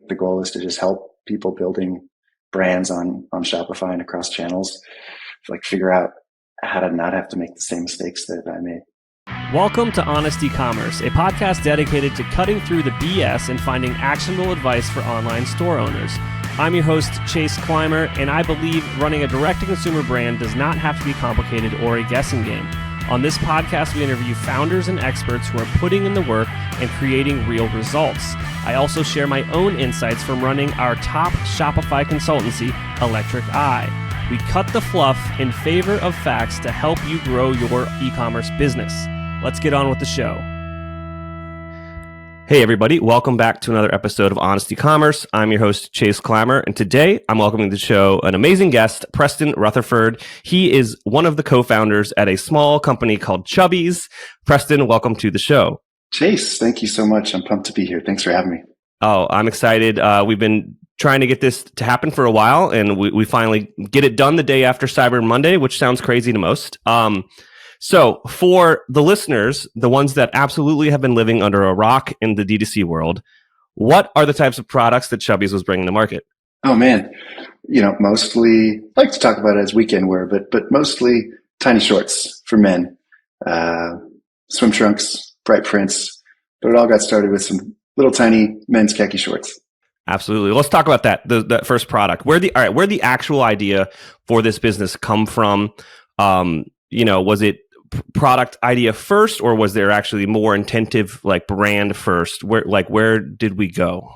the goal is to just help people building brands on Shopify and across channels, like figure out how to not have to make the same mistakes that I made. Welcome to Honest Ecommerce, a podcast dedicated to cutting through the BS and finding actionable advice for online store owners. I'm your host, Chase Clymer, and I believe running a direct-to-consumer brand does not have to be complicated or a guessing game. On this podcast, we interview founders and experts who are putting in the work and creating real results. I also share my own insights from running our top Shopify consultancy, Electric Eye. We cut the fluff in favor of facts to help you grow your e-commerce business. Let's get on with the show. Hey everybody, welcome back to another episode of Honest Ecommerce. I'm your host, Chase Clymer, and today I'm welcoming to the show an amazing guest, Preston Rutherford. He is one of the co-founders at a small company called Chubbies. Preston, welcome to the show. Chase, thank you so much. I'm pumped to be here. Thanks for having me. Oh, I'm excited. We've been trying to get this to happen for a while, and we finally get it done the day after Cyber Monday, which sounds crazy to most. So for the listeners, the ones that absolutely have been living under a rock in the D2C world, what are the types of products that Chubbies was bringing to market? Oh man, mostly I like to talk about it as weekend wear, but mostly tiny shorts for men, swim trunks, bright prints, but it all got started with some little tiny men's khaki shorts. Absolutely. Let's talk about that. That first product. Where the actual idea for this business come from? Was it product idea first, or was there actually more intensive like brand first? Where did we go?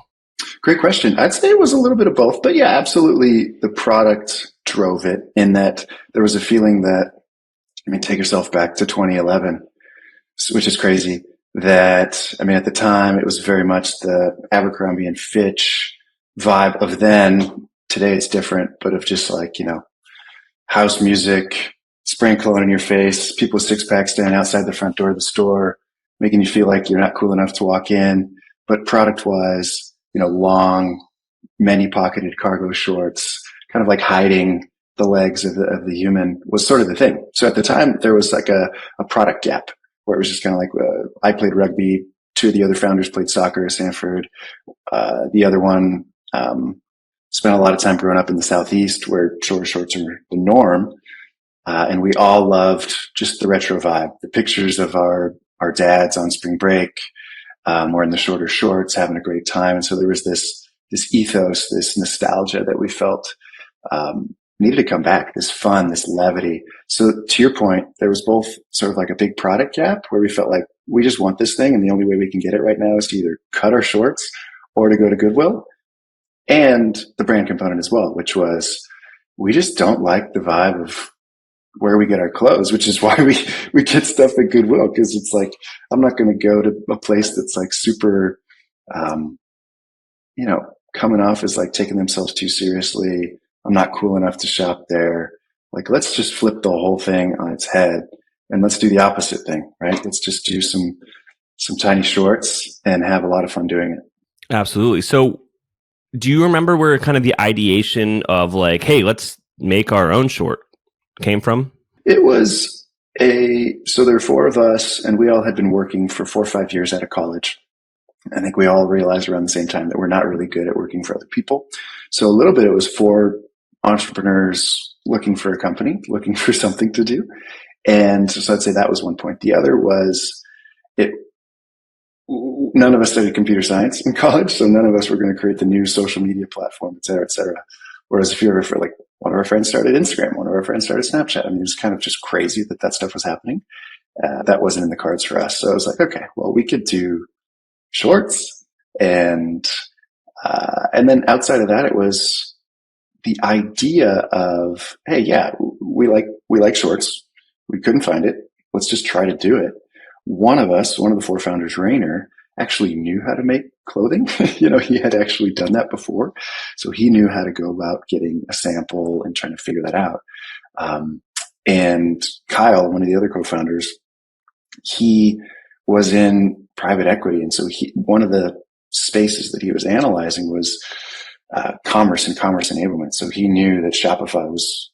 Great question. I'd say it was a little bit of both, but yeah, absolutely. The product drove it in that there was a feeling that, take yourself back to 2011, which is crazy. That, at the time it was very much the Abercrombie and Fitch vibe of then. Today it's different, but of just like, house music, spraying cologne in your face, people with six packs standing outside the front door of the store, making you feel like you're not cool enough to walk in. But product wise, long, many pocketed cargo shorts, kind of like hiding the legs of the human was sort of the thing. So at the time there was like a product gap where it was just kind of like, I played rugby. Two of the other founders played soccer at Stanford. The other one, spent a lot of time growing up in the Southeast where shorter shorts are the norm. And we all loved just the retro vibe, the pictures of our dads on spring break, wearing the shorter shorts, having a great time. And so there was this ethos, this nostalgia that we felt, needed to come back, this fun, this levity. So to your point, there was both sort of like a big product gap where we felt like we just want this thing. And the only way we can get it right now is to either cut our shorts or to go to Goodwill, and the brand component as well, which was we just don't like the vibe of where we get our clothes, which is why we get stuff at Goodwill. Cause it's like, I'm not going to go to a place that's like super, coming off as like taking themselves too seriously. I'm not cool enough to shop there. Like, let's just flip the whole thing on its head and let's do the opposite thing, right? Let's just do some tiny shorts and have a lot of fun doing it. Absolutely. So do you remember where kind of the ideation of like, hey, let's make our own short came from? It was so there were four of us and we all had been working for 4 or 5 years out of college. I think we all realized around the same time that we're not really good at working for other people. So a little bit, it was four entrepreneurs looking for a company, looking for something to do. And so I'd say that was one point. The other was none of us studied computer science in college. So none of us were going to create the new social media platform, et cetera, et cetera. Whereas if you ever for like one of our friends started Instagram, one of our friends started Snapchat. It was kind of just crazy that stuff was happening. That wasn't in the cards for us. So I was like, okay, well, we could do shorts. And then outside of that, it was the idea of, hey, yeah, we like shorts. We couldn't find it. Let's just try to do it. One of the four founders, Rainer, actually knew how to make clothing. He had actually done that before. So he knew how to go about getting a sample and trying to figure that out. And Kyle, one of the other co-founders, he was in private equity. And so one of the spaces that he was analyzing was commerce and commerce enablement. So he knew that Shopify was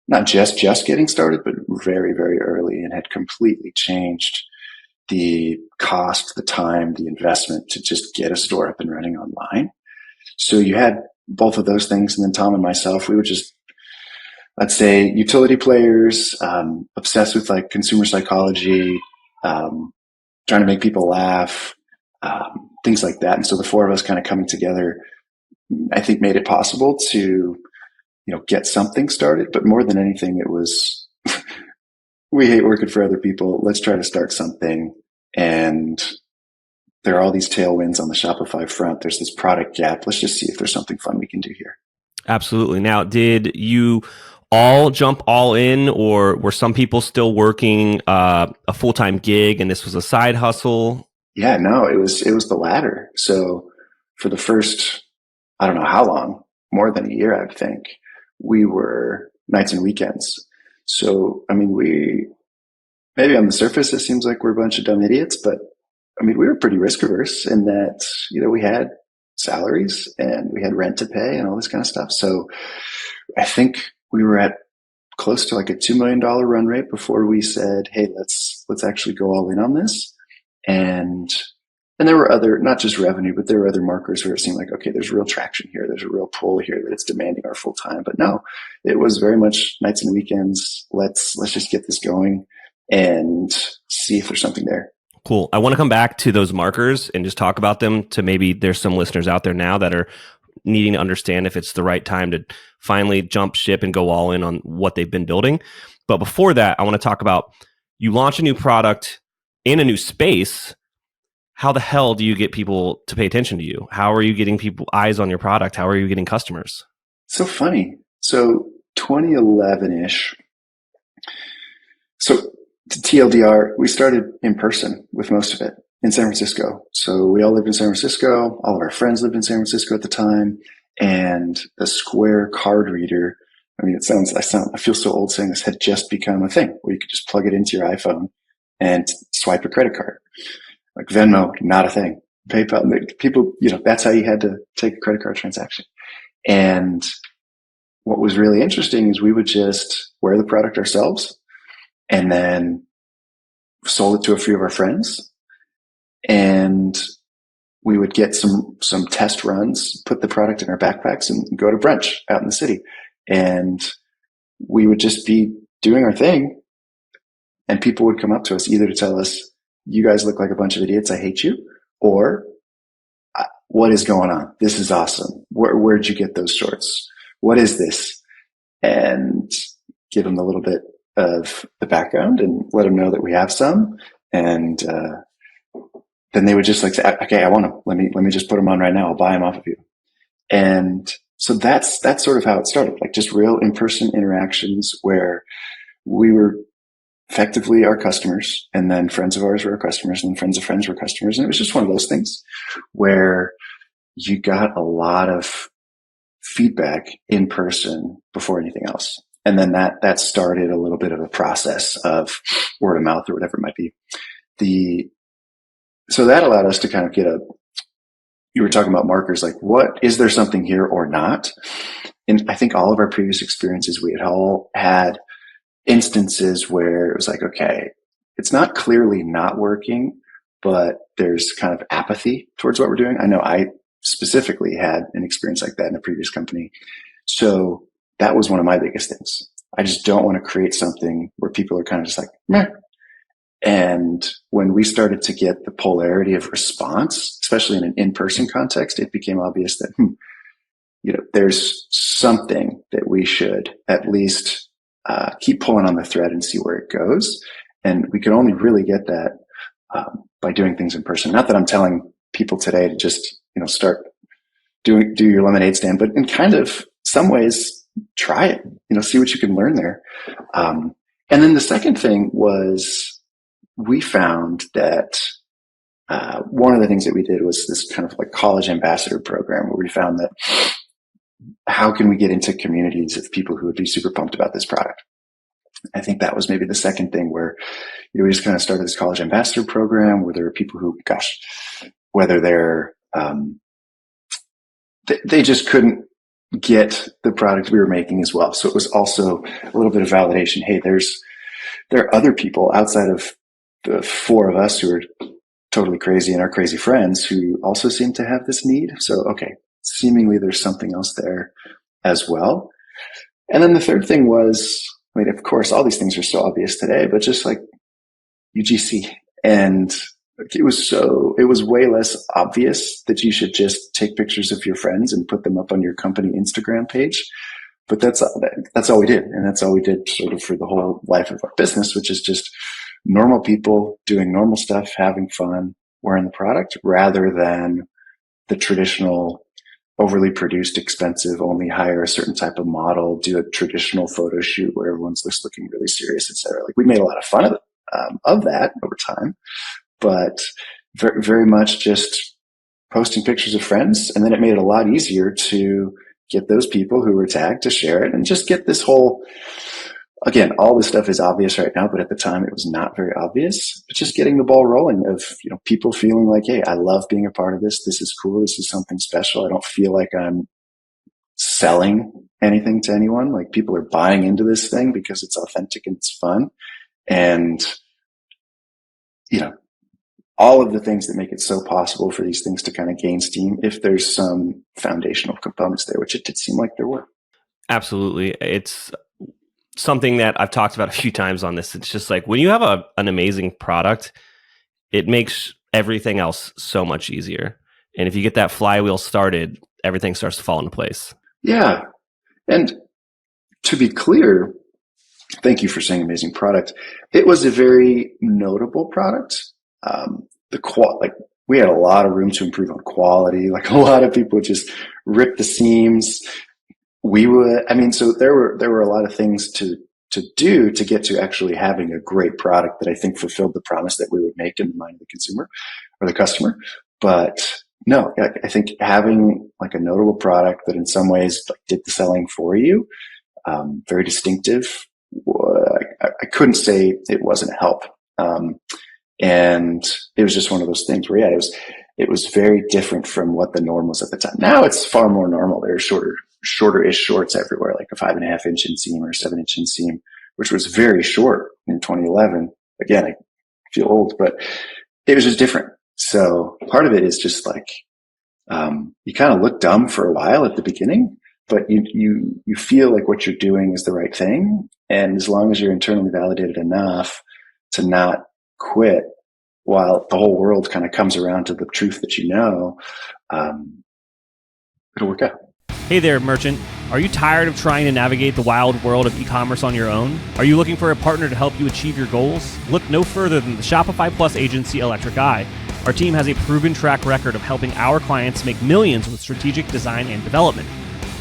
not just getting started, but very, very early and had completely changed the cost, the time, the investment to just get a store up and running online. So you had both of those things. And then Tom and myself, we would just, let's say, utility players, obsessed with like consumer psychology, trying to make people laugh, things like that. And so the four of us kind of coming together, I think, made it possible to, get something started. But more than anything, it was, we hate working for other people. Let's try to start something. And there are all these tailwinds on the Shopify front. There's this product gap. Let's just see if there's something fun we can do here. Absolutely. Now, did you all jump all in, or were some people still working a full-time gig and this was a side hustle? Yeah, no, it was the latter. So for the first, I don't know how long, more than a year, I think, we were nights and weekends. So, I mean, maybe on the surface, it seems like we're a bunch of dumb idiots, but I mean, we were pretty risk averse in that, we had salaries and we had rent to pay and all this kind of stuff. So I think we were at close to like a $2 million run rate before we said, hey, let's actually go all in on this. And there were other, not just revenue, but there were other markers where it seemed like, okay, there's real traction here. There's a real pull here that it's demanding our full time. But no, it was very much nights and weekends. Let's just get this going and see if there's something there. Cool. I want to come back to those markers and just talk about them to maybe there's some listeners out there now that are needing to understand if it's the right time to finally jump ship and go all in on what they've been building. But before that, I want to talk about, you launch a new product in a new space. How the hell do you get people to pay attention to you? How are you getting people eyes on your product? How are you getting customers? So funny. So 2011-ish. So TLDR, we started in person with most of it in San Francisco. So we all lived in San Francisco. All of our friends lived in San Francisco at the time. And the Square card reader, I mean, I feel so old saying this, had just become a thing where you could just plug it into your iPhone and swipe a credit card. Like Venmo, not a thing. PayPal, people, that's how you had to take a credit card transaction. And what was really interesting is we would just wear the product ourselves and then sold it to a few of our friends. And we would get some test runs, put the product in our backpacks and go to brunch out in the city. And we would just be doing our thing. And people would come up to us either to tell us, you guys look like a bunch of idiots, I hate you, or what is going on? This is awesome. Where'd you get those shorts? What is this? And give them a little bit of the background and let them know that we have some. And then they would just like say, okay, I want them. Let me just put them on right now. I'll buy them off of you. And so that's sort of how it started, like just real in-person interactions where we were effectively our customers, and then friends of ours were our customers, and friends of friends were customers. And it was just one of those things where you got a lot of feedback in person before anything else. And then that started a little bit of a process of word of mouth or whatever it might be. So that allowed us to kind of get you were talking about markers, like what, is there something here or not? And I think all of our previous experiences, we had all had instances where it was like, okay, it's not clearly not working, but there's kind of apathy towards what we're doing. I know I specifically had an experience like that in a previous company. So that was one of my biggest things. I just don't want to create something where people are kind of just like, meh. And when we started to get the polarity of response, especially in an in-person context, it became obvious that, there's something that we should at least keep pulling on the thread and see where it goes. And we can only really get that by doing things in person. Not that I'm telling people today to just, start do your lemonade stand, but in kind of some ways, try it, see what you can learn there. And then the second thing was we found that one of the things that we did was this kind of like college ambassador program where we found that how can we get into communities of people who would be super pumped about this product? I think that was maybe the second thing where we just kind of started this college ambassador program where there were people who, whether they're, they just couldn't get the product we were making as well. So it was also a little bit of validation. Hey, there are other people outside of the four of us who are totally crazy and our crazy friends who also seem to have this need. So, okay, seemingly there's something else there as well. And then the third thing was, I mean, of course, all these things are so obvious today, but just like UGC. And it was way less obvious that you should just take pictures of your friends and put them up on your company Instagram page. But that's all we did. And that's all we did sort of for the whole life of our business, which is just normal people doing normal stuff, having fun, wearing the product, rather than the traditional overly produced, expensive, only hire a certain type of model, do a traditional photo shoot where everyone's just looking really serious, et cetera. Like, we made a lot of fun of that over time, but very, very much just posting pictures of friends. And then it made it a lot easier to get those people who were tagged to share it and just get this whole, again, all this stuff is obvious right now, but at the time it was not very obvious. But just getting the ball rolling of, people feeling like, hey, I love being a part of this. This is cool. This is something special. I don't feel like I'm selling anything to anyone. Like, people are buying into this thing because it's authentic and it's fun. And, all of the things that make it so possible for these things to kind of gain steam, if there's some foundational components there, which it did seem like there were. Absolutely. It's something that I've talked about a few times on this. It's just like, when you have an amazing product, it makes everything else so much easier. And if you get that flywheel started, everything starts to fall into place. Yeah. And to be clear, thank you for saying amazing product. It was a very notable product. We had a lot of room to improve on quality. Like, a lot of people just rip the seams. So there were a lot of things to do to get to actually having a great product that I think fulfilled the promise that we would make in the mind of the consumer or the customer. But no, I think having like a notable product that in some ways did the selling for you, very distinctive. I couldn't say it wasn't a help. And it was just one of those things where, it was very different from what the norm was at the time. Now it's far more normal. There are shorter-ish shorts everywhere, like a 5.5 inch inseam or 7-inch inseam, which was very short in 2011. Again, I feel old, but it was just different. So part of it is just like, you kind of look dumb for a while at the beginning, but you feel like what you're doing is the right thing. And as long as you're internally validated enough to not quit while the whole world kind of comes around to the truth that it'll work out. Hey there, merchant. Are you tired of trying to navigate the wild world of e-commerce on your own? Are you looking for a partner to help you achieve your goals? Look no further than the Shopify Plus agency Electric Eye. Our team has a proven track record of helping our clients make millions with strategic design and development.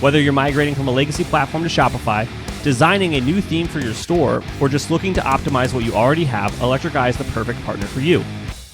Whether you're migrating from a legacy platform to Shopify, designing a new theme for your store, or just looking to optimize what you already have, Electric Eye is the perfect partner for you.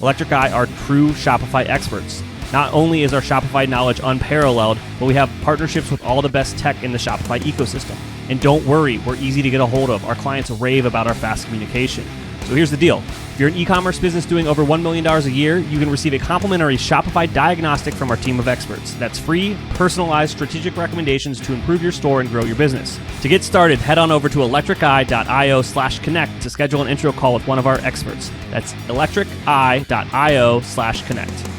Electric Eye are true Shopify experts. Not only is our Shopify knowledge unparalleled, but we have partnerships with all the best tech in the Shopify ecosystem. And don't worry, we're easy to get a hold of. Our clients rave about our fast communication. So here's the deal. If you're an e-commerce business doing over $1 million a year, you can receive a complimentary Shopify diagnostic from our team of experts. That's free, personalized, strategic recommendations to improve your store and grow your business. To get started, head on over to electriceye.io/connect to schedule an intro call with one of our experts. That's electriceye.io/connect.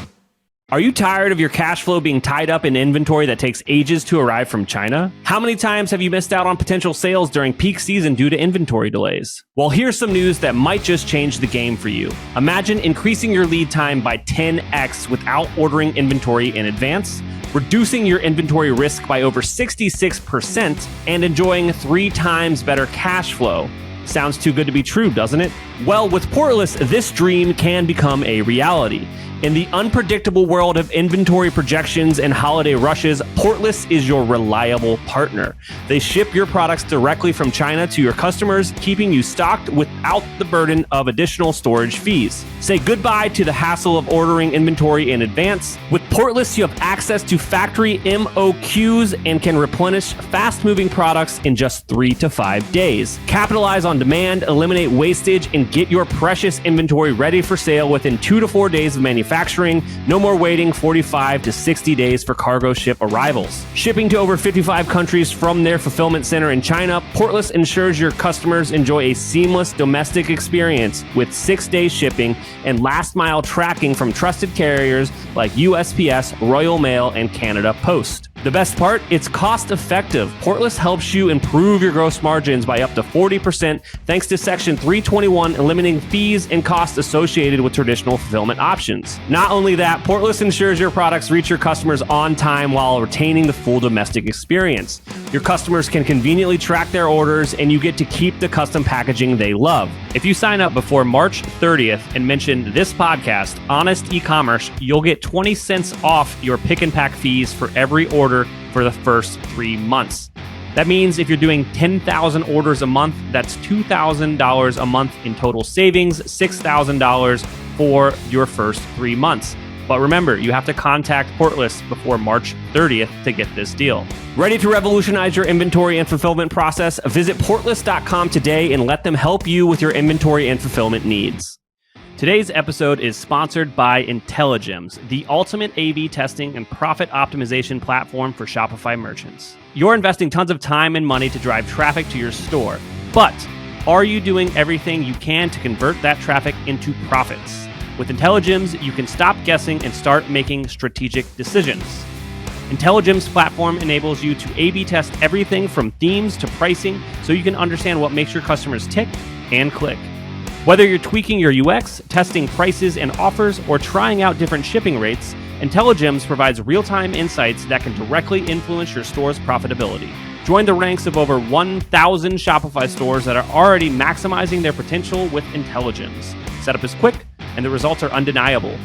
Are you tired of your cash flow being tied up in inventory that takes ages to arrive from China? How many times have you missed out on potential sales during peak season due to inventory delays? Well, here's some news that might just change the game for you. Imagine increasing your lead time by 10x without ordering inventory in advance, reducing your inventory risk by over 66%, and enjoying 3 times better cash flow. Sounds too good to be true, doesn't it? Well, with Portless, this dream can become a reality. In the unpredictable world of inventory projections and holiday rushes, Portless is your reliable partner. They ship your products directly from China to your customers, keeping you stocked without the burden of additional storage fees. Say goodbye to the hassle of ordering inventory in advance. With Portless, you have access to factory MOQs and can replenish fast-moving products in just 3 to 5 days. Capitalize on demand, eliminate wastage, and and get your precious inventory ready for sale within 2 to 4 days of manufacturing. No more waiting 45 to 60 days for cargo ship arrivals. Shipping to over 55 countries from their fulfillment center in China, Portless ensures your customers enjoy a seamless domestic experience with 6-day shipping and last mile tracking from trusted carriers like USPS, Royal Mail, and Canada Post. The best part, it's cost effective. Portless helps you improve your gross margins by up to 40% thanks to Section 321, eliminating fees and costs associated with traditional fulfillment options. Not only that, Portless ensures your products reach your customers on time while retaining the full domestic experience. Your customers can conveniently track their orders, and you get to keep the custom packaging they love. If you sign up before March 30th and mention this podcast, Honest Ecommerce, you'll get 20 cents off your pick and pack fees for every order for the first 3 months. That means if you're doing 10,000 orders a month, that's $2,000 a month in total savings, $6,000 for your first 3 months. But remember, you have to contact Portless before March 30th to get this deal. Ready to revolutionize your inventory and fulfillment process? Visit portless.com today and let them help you with your inventory and fulfillment needs. Today's episode is sponsored by Intelligems, the ultimate A/B testing and profit optimization platform for Shopify merchants. You're investing tons of time and money to drive traffic to your store, but are you doing everything you can to convert that traffic into profits? With Intelligems, you can stop guessing and start making strategic decisions. Intelligems platform enables you to A/B test everything from themes to pricing so you can understand what makes your customers tick and click. Whether you're tweaking your UX, testing prices and offers, or trying out different shipping rates, Intelligems provides real-time insights that can directly influence your store's profitability. Join the ranks of over 1,000 Shopify stores that are already maximizing their potential with Intelligems. Setup is quick, and the results are undeniable.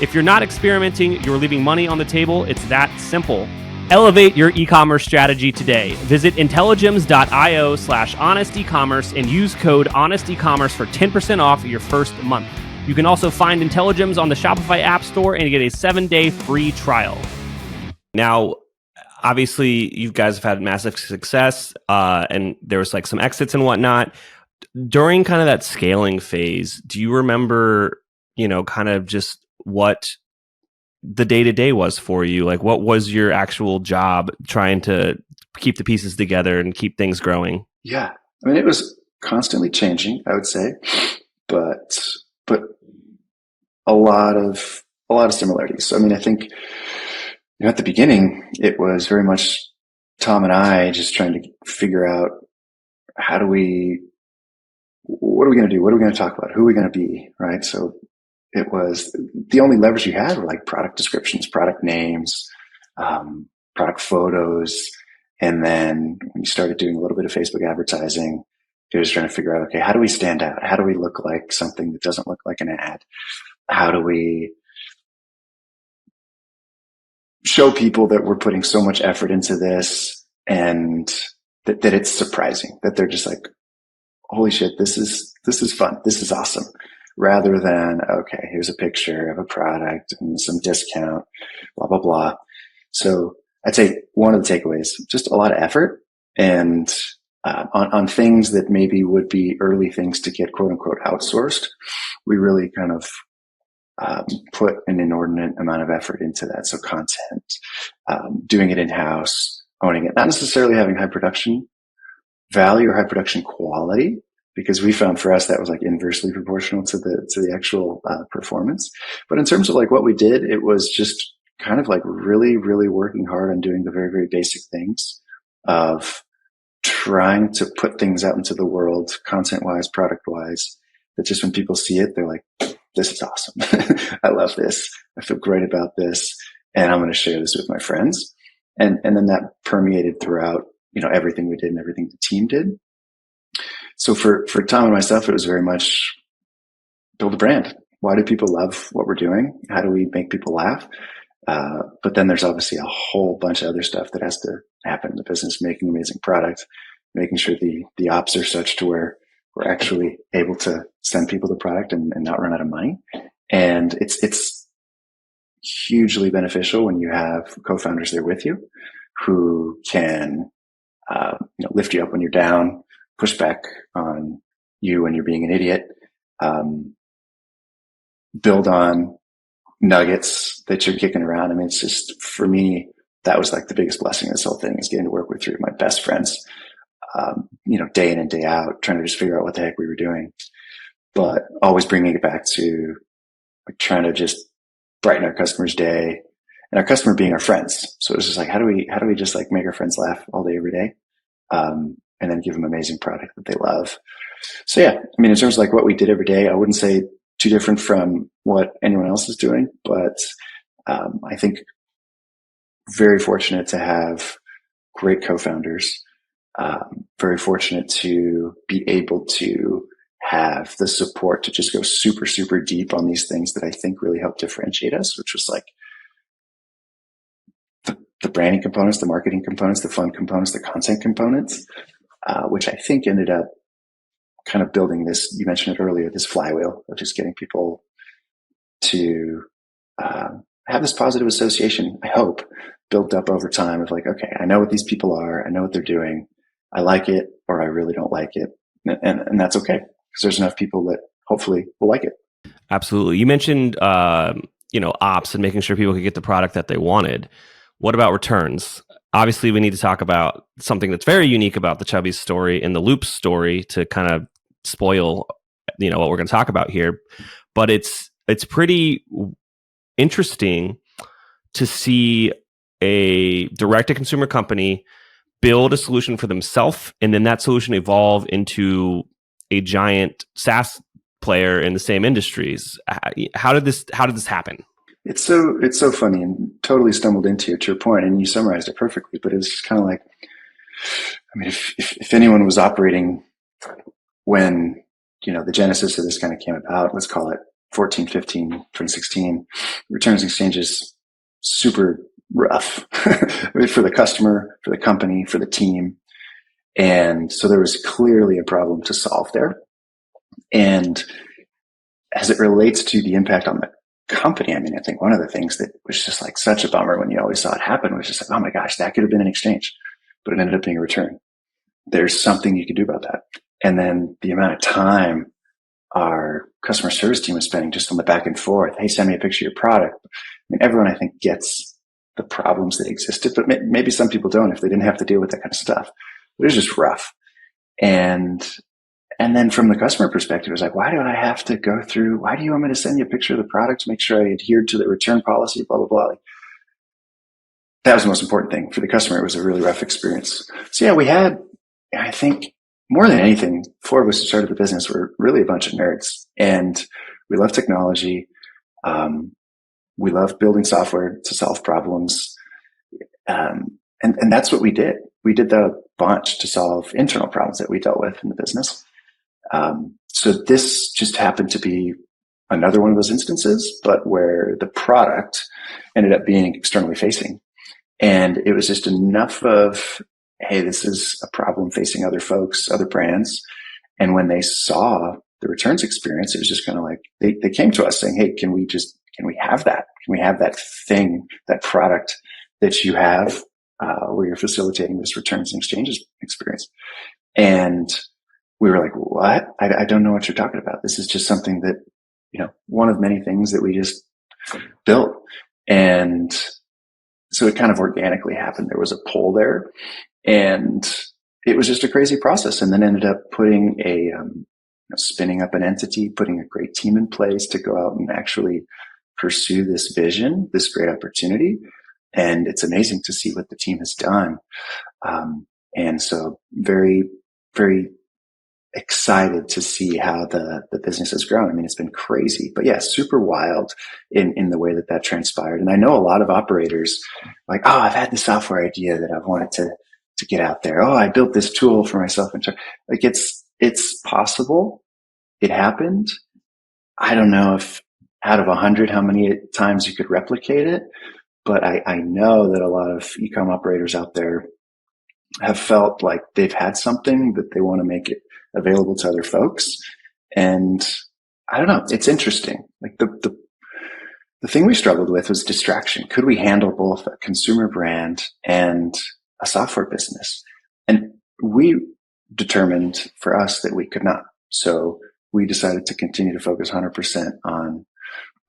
If you're not experimenting, you're leaving money on the table. It's that simple. Elevate your e-commerce strategy today. Visit intelligems.io/honestecommerce and use code honestecommerce for 10% off your first month. You can also find Intelligems on the Shopify App Store and get a 7-day free trial. Now, obviously, you guys have had massive success, and there was like some exits and whatnot. During kind of that scaling phase, do you remember, kind of just what the day-to-day was for you? Like, what was your actual job trying to keep the pieces together and keep things growing? Yeah. I mean, it was constantly changing, I would say, but a lot of similarities. So, I mean, I think at the beginning, it was very much Tom and I just trying to figure out what are we going to do? What are we going to talk about? Who are we going to be? Right. So it was the only leverage you had were like product descriptions, product names, product photos. And then when you started doing a little bit of Facebook advertising, it was trying to figure out, okay, how do we stand out? How do we look like something that doesn't look like an ad? How do we show people that we're putting so much effort into this and that it's surprising, that they're just like, holy shit, this is fun. This is awesome. Rather than, okay, here's a picture of a product and some discount, blah, blah, blah. So I'd say one of the takeaways, just a lot of effort and on things that maybe would be early things to get quote unquote outsourced. We really kind of put an inordinate amount of effort into that. So content, doing it in-house, owning it, not necessarily having high production value or high production quality, because we found for us that was like inversely proportional to the actual performance. But in terms of like what we did, it was just kind of like really, really working hard on doing the very, very basic things of trying to put things out into the world, content-wise, product-wise, that just when people see it, they're like, this is awesome. I love this. I feel great about this. And I'm going to share this with my friends. And then that permeated throughout, everything we did and everything the team did. So for Tom and myself, it was very much build a brand. Why do people love what we're doing? How do we make people laugh? But then there's obviously a whole bunch of other stuff that has to happen in the business, making amazing product, making sure the ops are such to where we're actually able to send people the product and not run out of money. And it's hugely beneficial when you have co-founders there with you who can, lift you up when you're down, push back on you when you're being an idiot, build on nuggets that you're kicking around. I mean, it's just, for me, that was like the biggest blessing of this whole thing, is getting to work with three of my best friends, day in and day out, trying to just figure out what the heck we were doing, but always bringing it back to like trying to just brighten our customers' day, and our customer being our friends. So it was just like, how do we just like make our friends laugh all day, every day? And then give them amazing product that they love. So yeah, I mean, in terms of like what we did every day, I wouldn't say too different from what anyone else is doing, but I think very fortunate to have great co-founders, very fortunate to be able to have the support to just go super, super deep on these things that I think really help differentiate us, which was like the branding components, the marketing components, the fun components, the content components, which I think ended up kind of building this, you mentioned it earlier, this flywheel of just getting people to have this positive association, I hope, built up over time of like, okay, I know what these people are. I know what they're doing. I like it, or I really don't like it. And that's okay, because there's enough people that hopefully will like it. Absolutely. You mentioned, ops and making sure people could get the product that they wanted. What about returns? Obviously, we need to talk about something that's very unique about the Chubbies story and the Loops story to kind of spoil, what we're going to talk about here. But it's pretty interesting to see a direct-to-consumer company build a solution for themselves, and then that solution evolve into a giant SaaS player in the same industries. How did this happen? It's so funny, and totally stumbled into it, to your point, and you summarized it perfectly. But it's just kind of like, I mean, if anyone was operating when, the genesis of this kind of came about, let's call it 14, 15, 2016, returns exchanges, super rough for the customer, for the company, for the team. And so there was clearly a problem to solve there. And as it relates to the impact on the company, I mean, I think one of the things that was just like such a bummer when you always saw it happen was just like, oh my gosh, that could have been an exchange, but it ended up being a return. There's something you could do about that. And then the amount of time our customer service team was spending just on the back and forth. Hey, send me a picture of your product. I mean, everyone, I think, gets the problems that existed, but maybe some people don't if they didn't have to deal with that kind of stuff. It was just rough. And then from the customer perspective, it was like, why do I have to go through, why do you want me to send you a picture of the product to make sure I adhered to the return policy, blah, blah, blah. Like, that was the most important thing. For the customer, it was a really rough experience. So yeah, we had, I think, more than anything, four of us who started the business were really a bunch of nerds. And we love technology. We love building software to solve problems. And that's what we did. We did that a bunch to solve internal problems that we dealt with in the business. So this just happened to be another one of those instances, but where the product ended up being externally facing. And it was just enough of, hey, this is a problem facing other folks, other brands. And when they saw the returns experience, it was just kind of like, they came to us saying, hey, can we have that? Can we have that thing, that product that you have, where you're facilitating this returns and exchanges experience? And we were like, what? I don't know what you're talking about. This is just something that, one of many things that we just built. And so it kind of organically happened. There was a pull there, and it was just a crazy process. And then ended up putting spinning up an entity, putting a great team in place to go out and actually pursue this vision, this great opportunity. And it's amazing to see what the team has done. And so very, very excited to see how the business has grown. I mean, it's been crazy, but yeah, super wild in the way that transpired. And I know a lot of operators like, oh, I've had this software idea that I've wanted to get out there. Oh, I built this tool for myself. And like, it's possible. It happened. I don't know if out of 100, how many times you could replicate it, but I know that a lot of e-com operators out there have felt like they've had something that they want to make it available to other folks. And I don't know, it's interesting. Like the thing we struggled with was distraction. Could we handle both a consumer brand and a software business? And we determined for us that we could not. So we decided to continue to focus 100% on,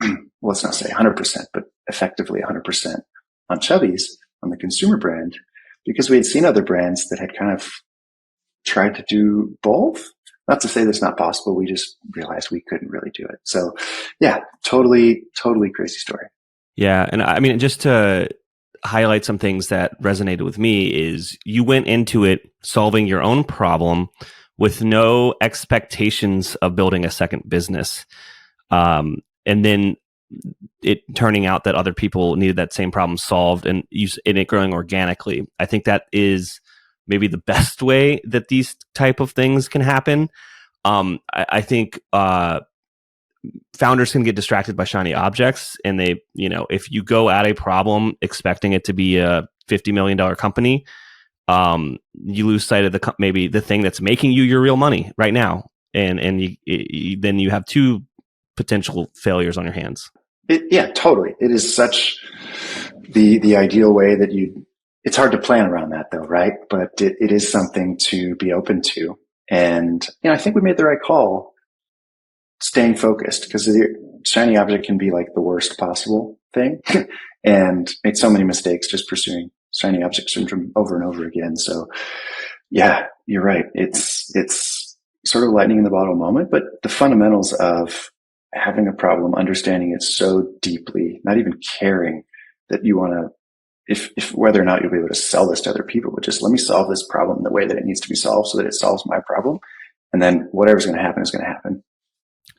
well, let's not say 100%, but effectively 100% on Chubbies, on the consumer brand, because we had seen other brands that had kind of tried to do both. Not to say that's not possible. We just realized we couldn't really do it. So yeah, totally crazy story. Yeah. And I mean, just to highlight some things that resonated with me is you went into it solving your own problem with no expectations of building a second business. And then it turning out that other people needed that same problem solved and it growing organically. I think that is maybe the best way that these type of things can happen. I think founders can get distracted by shiny objects, and they, if you go at a problem expecting it to be a $50 million company, you lose sight of maybe the thing that's making you your real money right now, and then you have two potential failures on your hands. Yeah, totally. It is such the ideal way that it's hard to plan around that though, right? But it is something to be open to. And, I think we made the right call staying focused, because the shiny object can be like the worst possible thing and made so many mistakes just pursuing shiny object syndrome over and over again. So yeah, you're right. It's sort of lightning in the bottle moment, but the fundamentals of having a problem, understanding it so deeply, not even caring that you want to, if whether or not you'll be able to sell this to other people, but just let me solve this problem the way that it needs to be solved so that it solves my problem. And then whatever's going to happen is going to happen.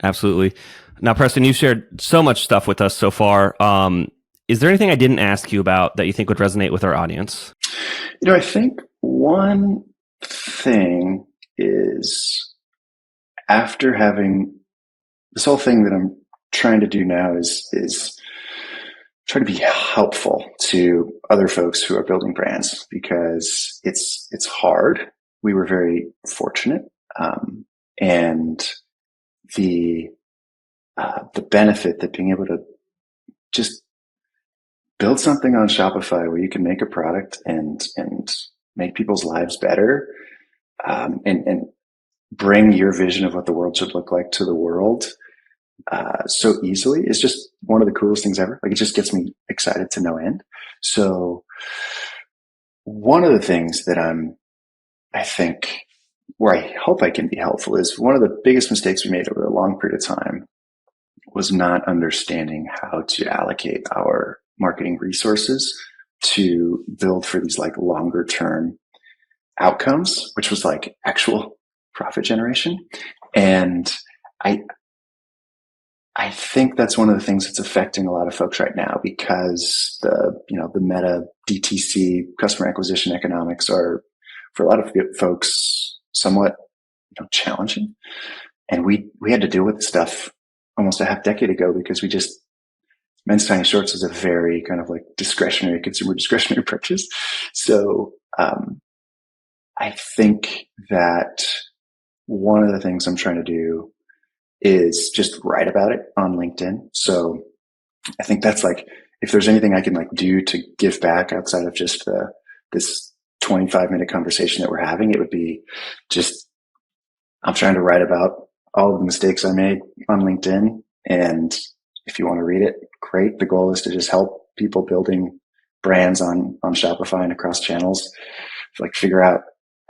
Absolutely. Now, Preston, you've shared so much stuff with us so far. Is there anything I didn't ask you about that you think would resonate with our audience? I think one thing is, after having this whole thing that I'm trying to do now is try to be helpful to other folks who are building brands, because it's hard. We were very fortunate, and the benefit that being able to just build something on Shopify where you can make a product and make people's lives better, and bring your vision of what the world should look like to the world so easily is just one of the coolest things ever. Like, it just gets me excited to no end. So one of the things that I think where I hope I can be helpful is, one of the biggest mistakes we made over a long period of time was not understanding how to allocate our marketing resources to build for these like longer term outcomes, which was like actual profit generation. And I think that's one of the things that's affecting a lot of folks right now, because the meta DTC customer acquisition economics are, for a lot of folks, somewhat challenging. And we had to deal with this stuff almost a half decade ago, because men's tiny shorts is a very kind of like consumer discretionary purchase. So I think that one of the things I'm trying to do is just write about it on LinkedIn. So I think that's like, if there's anything I can like do to give back outside of just this 25-minute conversation that we're having, it would be just, I'm trying to write about all of the mistakes I made on LinkedIn. And if you want to read it, great. The goal is to just help people building brands on Shopify and across channels, like figure out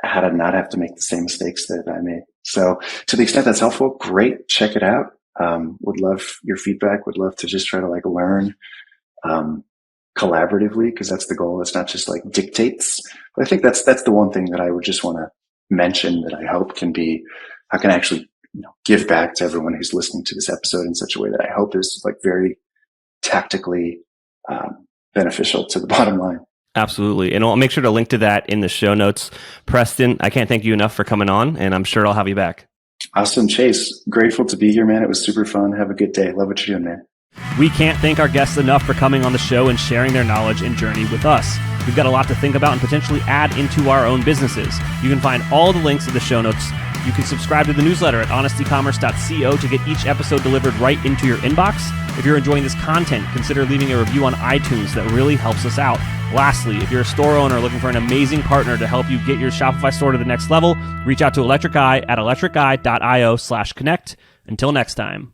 how to not have to make the same mistakes that I made. So to the extent that's helpful, great. Check it out. Would love your feedback. Would love to just try to like learn collaboratively, because that's the goal. It's not just like dictates. But I think that's the one thing that I would just want to mention that I hope can be, how can I actually give back to everyone who's listening to this episode in such a way that I hope is like very tactically beneficial to the bottom line. Absolutely. And I'll make sure to link to that in the show notes. Preston, I can't thank you enough for coming on, and I'm sure I'll have you back. Awesome, Chase. Grateful to be here, man. It was super fun. Have a good day. Love what you're doing, man. We can't thank our guests enough for coming on the show and sharing their knowledge and journey with us. We've got a lot to think about and potentially add into our own businesses. You can find all the links in the show notes You can subscribe to the newsletter at honestecommerce.co to get each episode delivered right into your inbox. If you're enjoying this content, consider leaving a review on iTunes. That really helps us out. Lastly, if you're a store owner looking for an amazing partner to help you get your Shopify store to the next level, reach out to Electric Eye at electriceye.io/connect. Until next time.